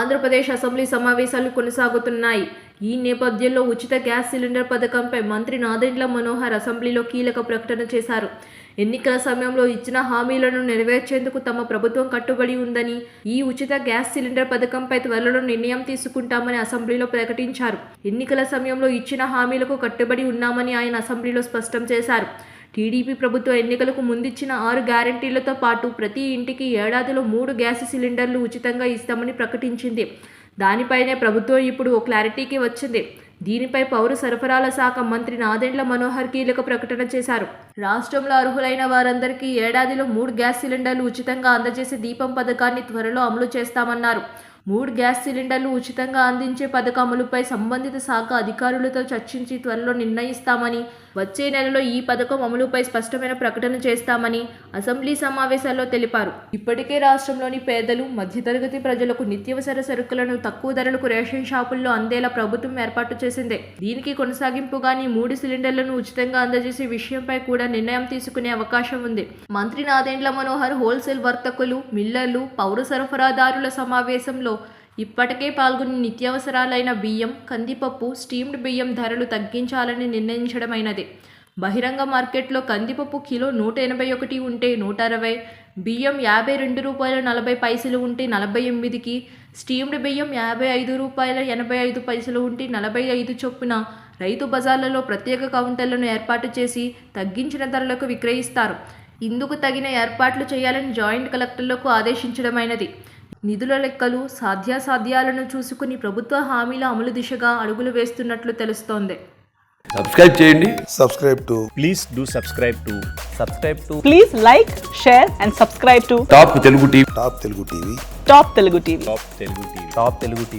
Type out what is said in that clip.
Andhra Pradesh assembly సమావేశాలు కొనసాగుతున్నాయి. ఈ నేపథ్యంలో ఉచిత గ్యాస్ సిలిండర్ పథకంపై మంత్రి నాదెండ్ల మనోహర్ అసెంబ్లీలో కీలక ప్రకటన చేశారు. ఎన్నికల సమయంలో ఇచ్చిన హామీలను నెరవేర్చేందుకు తమ ప్రభుత్వం కట్టుబడి ఉందని, ఈ ఉచిత గ్యాస్ సిలిండర్ పథకంపై త్వరలో నిర్ణయం తీసుకుంటామని అసెంబ్లీలో ప్రకటించారు. ఎన్నికల సమయంలో ఇచ్చిన హామీలకు కట్టుబడి ఉన్నామని ఆయన అసెంబ్లీలో స్పష్టం చేశారు. టీడీపీ ప్రభుత్వం ఎన్నికలకు ముందిచ్చిన 6 గ్యారంటీలతో పాటు ప్రతి ఇంటికి ఏడాదిలో 3 గ్యాస్ సిలిండర్లు ఉచితంగా ఇస్తామని ప్రకటించింది. దానిపైనే ప్రభుత్వం ఇప్పుడు ఓ క్లారిటీకి వచ్చింది. దీనిపై పౌర సరఫరాల శాఖ మంత్రి నాదెండ్ల మనోహర్ కీలక ప్రకటన చేశారు. రాష్ట్రంలో అర్హులైన వారందరికీ ఏడాదిలో 3 గ్యాస్ సిలిండర్లు ఉచితంగా అందజేసే దీపం పథకాన్ని త్వరలో అమలు చేస్తామన్నారు. 3 గ్యాస్ సిలిండర్లు ఉచితంగా అందించే పథకం అమలుపై సంబంధిత శాఖ అధికారులతో చర్చించి త్వరలో నిర్ణయిస్తామని, వచ్చే నెలలో ఈ పథకం అమలుపై స్పష్టమైన ప్రకటన చేస్తామని అసెంబ్లీ సమావేశాల్లో తెలిపారు. ఇప్పటికే రాష్ట్రంలోని పేదలు, మధ్యతరగతి ప్రజలకు నిత్యావసర సరుకులను తక్కువ ధరలకు రేషన్ షాపుల్లో అందేలా ప్రభుత్వం ఏర్పాటు చేసింది. దీనికి కొనసాగింపుగానే 3 సిలిండర్లను ఉచితంగా అందజేసే విషయంపై కూడా నిర్ణయం తీసుకునే అవకాశం ఉంది. మంత్రి నాదెండ్ల మనోహర్ హోల్సేల్ వర్తకులు, మిల్లర్లు, పౌర సరఫరాదారుల సమావేశంలో ఇప్పటికే పాల్గొని నిత్యావసరాలైన బియ్యం, కందిపప్పు, స్టీమ్డ్ బియ్యం ధరలు తగ్గించాలని నిర్ణయించడమైనది. బహిరంగ మార్కెట్లో కందిపప్పు కిలో 181 ఉంటే 160, బియ్యం ₹52.40 ఉంటే 48కి, స్టీమ్డ్ బియ్యం ₹55.85 ఉంటే 45 చొప్పున రైతు బజార్లలో ప్రత్యేక కౌంటర్లను ఏర్పాటు చేసి తగ్గించిన ధరలకు విక్రయిస్తారు. ఇందుకు తగిన ఏర్పాట్లు చేయాలని జాయింట్ కలెక్టర్లకు ఆదేశించడమైనది. నిధుల లెక్కలు, సాధ్యాసాధ్యాలను చూసుకుని ప్రభుత్వ హామీల అమలు దిశగా అడుగులు వేస్తున్నట్లు తెలుస్తోంది. సబ్స్క్రైబ్ చేయండి. Please do subscribe to. Please like, share and subscribe to top Telugu TV. Top Telugu TV. Top Telugu TV.